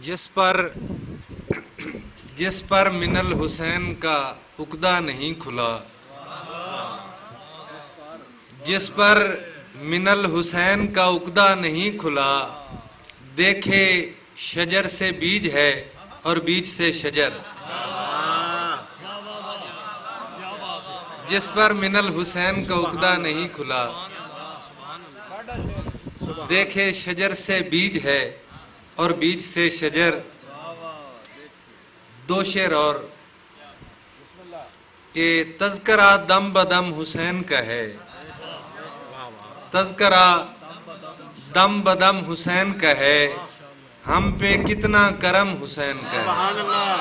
جس پر من الحسین کا عقدہ نہیں کھلا، جس پر من الحسین کا عقدہ نہیں کھلا، دیکھے شجر سے بیج ہے اور بیج سے شجر. جس پر من الحسین کا عقدہ نہیں کھلا، دیکھے شجر سے بیج ہے اور بیج سے شجر. دو شعر اور کہ تذکرہ دم بدم حسین کا ہے، تذکرہ دم بدم حسین کا ہے، ہم پہ کتنا کرم حسین کا ہے. سبحان اللہ،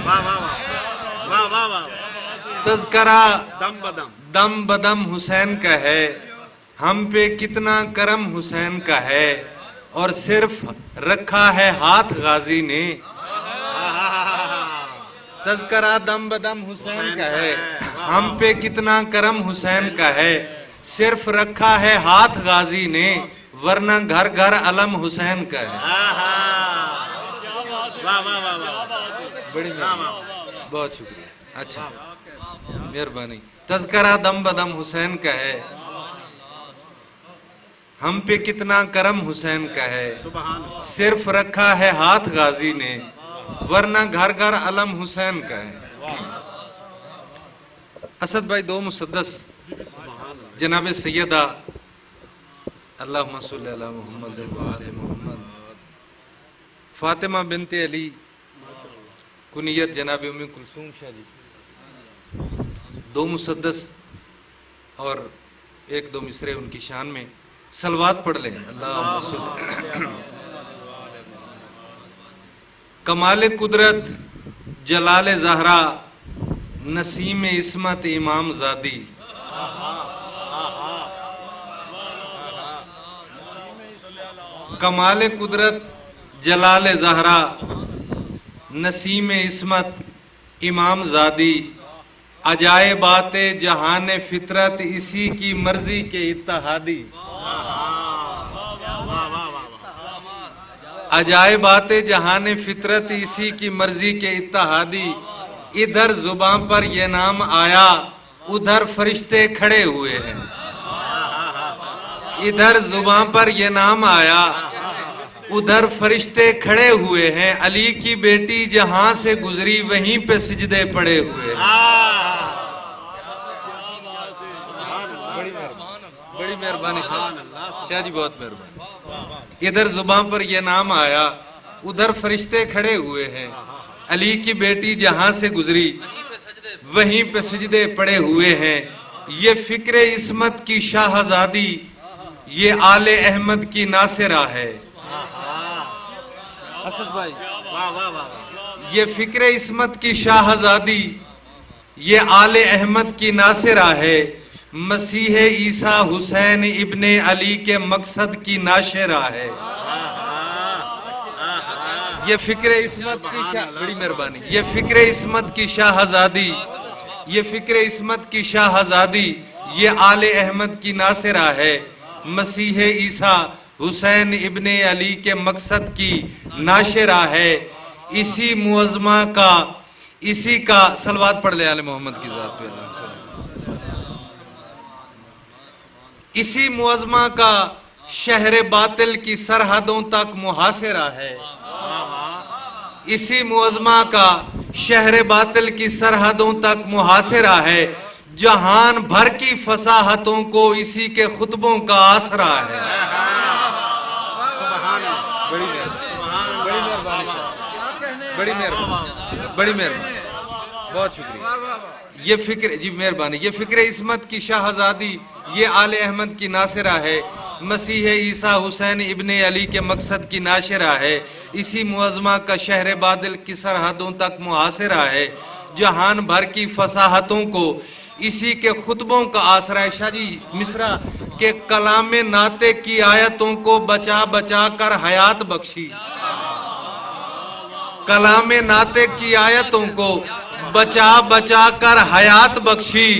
واہ واہ واہ واہ واہ. تذکرہ دم بدم دم بدم حسین کا ہے، ہم پہ کتنا کرم حسین کا ہے، اور صرف رکھا ہے ہاتھ غازی نے. تذکرہ دم بدم حسین کا ہے، ہم پہ کتنا کرم حسین کا ہے، صرف رکھا ہے ہاتھ غازی نے، ورنہ گھر گھر علم حسین کا ہے. واہ واہ واہ واہ. بڑی مہربانی، بہت شکریہ. اچھا مہربانی. تذکرہ دم بدم حسین کا ہے، ہم پہ کتنا کرم حسین کا ہے، صرف رکھا ہے ہاتھ غازی نے، ورنہ گھر گھر علم حسین کا ہے. اسد بھائی دو مسدس جناب سیدہ اللہم صلی علی محمد و آل محمد فاطمہ بنت علی کنیت جناب ام کلثوم شاہ جی، دو مسدس اور ایک دو مصرے ان کی شان میں صلوات پڑھ لیں. اللہم صلی. کمال قدرت جلال زہرا نسیم عصمت امام زادی. کمال قدرت جلال زہرا نسیم عصمت امام زادی، عجائبات جہان فطرت اسی کی مرضی کے اتحادی. عجائبات جہان فطرت اسی کی مرضی کے اتحادی. ادھر زبان پر یہ نام آیا، ادھر فرشتے کھڑے ہوئے ہیں. ادھر زبان پر یہ نام آیا، ادھر فرشتے کھڑے ہوئے ہیں. علی کی بیٹی جہاں سے گزری وہیں پہ سجدے پڑے ہوئے ہیں. بڑی مہربانی شاہ جی، بہت مہربانی. ادھر زبان پر یہ نام آیا، ادھر فرشتے کھڑے ہوئے ہیں. علی کی بیٹی جہاں سے گزری وہیں پہ سجدے پڑے ہوئے ہیں. یہ فکر عصمت کی شاہزادی، یہ آل احمد کی ناصرہ ہے. اسد بھائی یہ فکر عصمت کی شاہزادی، یہ آل احمد کی ناصرہ ہے. مسیح عیسیٰ حسین ابن علی کے مقصد کی ناشرہ ہے. یہ فکر عصمت کی بڑی مہربانی. یہ فکر عصمت کی شاہزادی، یہ فکر عصمت کی شاہزادی، یہ آل احمد کی ناصرہ ہے. مسیح عیسیٰ حسین ابن علی کے مقصد کی ناشرہ ہے. اسی معظمہ کا، اسی کا صلوات پڑھ لے آل محمد کی ذات پہ. اسی معظمہ کا شہر باطل کی سرحدوں تک محاصرہ ہے. اسی معظمہ کا شہر باطل کی سرحدوں تک محاصرہ ہے. جہان بھر کی فصاحتوں کو اسی کے خطبوں کا آسرا ہے. بڑی مہربانی، بہت شکریہ. یہ فکر جی مہربانی. یہ فکر عصمت کی شاہزادی، یہ آل احمد کی ناصرہ ہے. مسیح عیسیٰ حسین ابن علی کے مقصد کی ناشرہ ہے. اسی معظمہ کا شہر باطل کی سرحدوں تک محاصرہ ہے. جہان بھر کی فصاحتوں کو اسی کے خطبوں کا آسرا ہے. شاہ جی مصرع کہ کلام ناطق کی آیتوں کو بچا بچا کر حیات بخشی. کلام ناطق کی آیتوں کو بچا بچا کر حیات بخشی.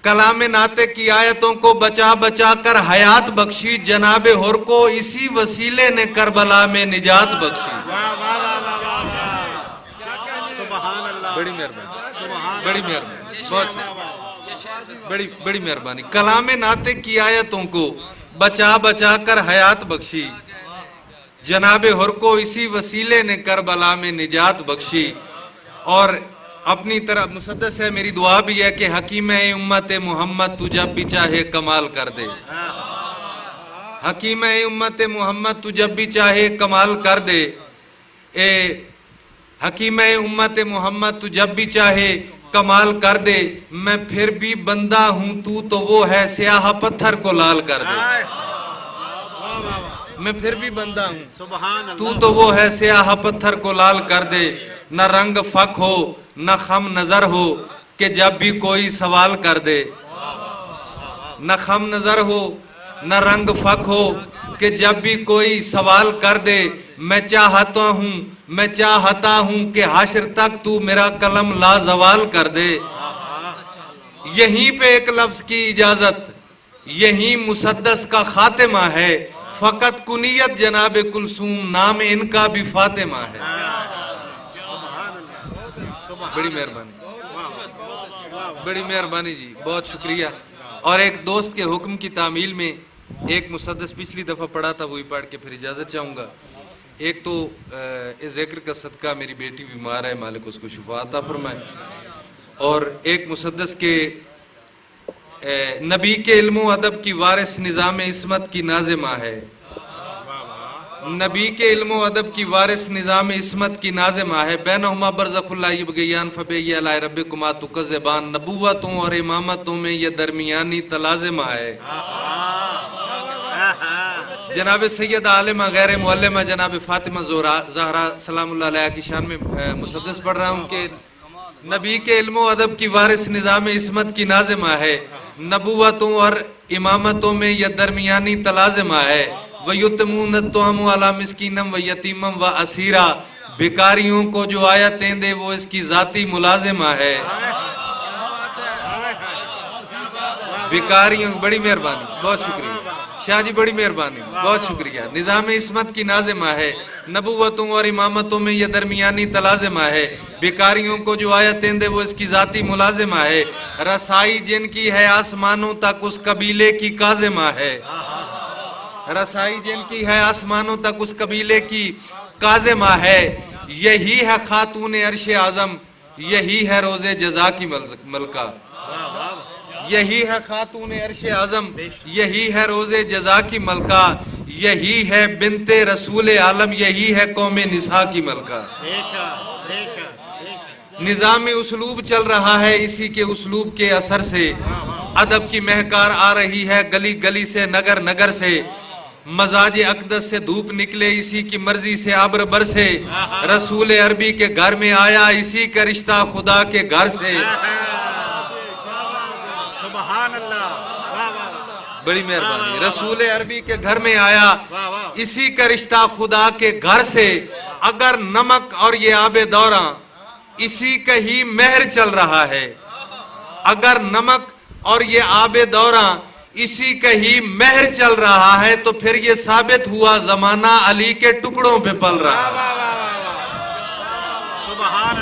کلام ناطق کی آیتوں کو بچا بچا کر حیات بخشی، جناب حر کو اسی وسیلے نے کربلا میں نجات بخشی۔ واہ واہ واہ واہ واہ، سبحان اللہ، بڑی مہربانی، سبحان بڑی مہربانی، بہت بڑی مہربانی۔ کلام ناطق کی آیتوں کو بچا بچا کر حیات بخشی، جناب حر کو اسی وسیلے نے کربلا میں نجات بخشی۔ اور اپنی طرف مسدس ہے، میری دعا بھی ہے کہ حکیم امت محمد تو جب بھی چاہے کمال کر دے، حکیم امت محمد تو جب بھی چاہے کمال کر دے، اے حکیم امت محمد تو جب بھی چاہے کمال کر دے، میں پھر بھی بندہ ہوں تو وہ ہے سیاہ پتھر کو لال کر دے، میں پھر بھی بندہ ہوں سبحان اللہ، تو وہ ہے سیاہ پتھر کو لال کر دے، نہ رنگ فق ہو نہ خم نظر ہو کہ جب بھی کوئی سوال کر دے، نہ خم نظر ہو نہ رنگ فق ہو کہ جب بھی کوئی سوال کر دے، میں چاہتا ہوں کہ حشر تک تو میرا قلم لا زوال کر دے۔ یہیں پہ ایک لفظ کی اجازت، یہیں مسدس کا خاتمہ ہے، فقط کنیت جناب کلثوم، نام ان کا بھی فاطمہ ہے۔ بڑی مہربانی، بڑی مہربانی جی، بہت شکریہ۔ اور ایک دوست کے حکم کی تعمیل میں ایک مسدس پچھلی دفعہ پڑھا تھا، وہی پڑھ کے پھر اجازت چاہوں گا۔ ایک تو اس ذکر کا صدقہ، میری بیٹی بیمار ہے، مالک اس کو شفا عطا فرمائے۔ اور ایک مسدس کے نبی کے علم و ادب کی وارث نظام عصمت کی ناظمہ ہے، نبی کے علم و ادب کی وارث نظام عصمت کی ناظمہ ہے، بینہما برزخ اللہ یبغیان فبی علی ربکما تکذبان، نبوتوں اور امامتوں میں یہ درمیانی تلازمہ ہے۔ جناب سید عالمہ غیر معلمہ جناب فاطمہ زہرا سلام اللہ علیہ کی شان میں مسدس پڑھ رہا ہوں کہ نبی کے علم و ادب کی وارث نظام عصمت کی ناظمہ ہے، نبوتوں اور امامتوں میں یہ درمیانی تلازمہ ہے، وَيُتْمُونَ الطُّعَمُ عَلَى مِسْكِينًا وَيَتِيمًا وَأَسِيرًا، بھکاریوں کو جو آیتیں دے وہ اس کی ذاتی ملازمہ ہے۔ بھکاریوں، بڑی مہربانی، بہت شکریہ شاہ جی، بڑی مہربانی، بہت شکریہ۔ نظام عصمت کی ناظمہ ہے، نبوتوں اور امامتوں میں یہ درمیانی تلازمہ ہے، بھکاریوں کو جو آیتیں دے وہ اس کی ذاتی ملازمہ ہے، رسائی جن کی ہے آسمانوں تک اس قبیلے کی کاظمہ ہے، رسائی جن کی ہے آسمانوں تک اس قبیلے کی کاظمہ ہے، یہی ہے خاتون عرش اعظم، یہی ہے روز جزا کی ملکہ، یہی ہے خاتون عرش اعظم، یہی ہے روز جزا کی ملکہ، یہی ہے بنت رسول عالم، یہی ہے قوم نساء کی ملکہ۔ نظام اسلوب چل رہا ہے اسی کے اسلوب کے اثر سے، ادب کی مہکار آ رہی ہے گلی گلی سے، نگر نگر سے، مزاج اقدس سے دھوپ نکلے اسی کی مرضی سے، ابر برسے رسول عربی کے گھر میں آیا اسی کا رشتہ خدا کے گھر سے۔ سبحان اللہ، بڑی مہربانی، رسول عربی کے گھر میں آیا اسی کا رشتہ خدا کے گھر سے، اگر نمک اور یہ آب دوراں اسی کا ہی مہر چل رہا ہے، اگر نمک اور یہ آب دوراں اسی کا ہی مہر چل رہا ہے تو پھر یہ ثابت ہوا زمانہ علی کے ٹکڑوں پہ پل رہا ہے۔ سبحان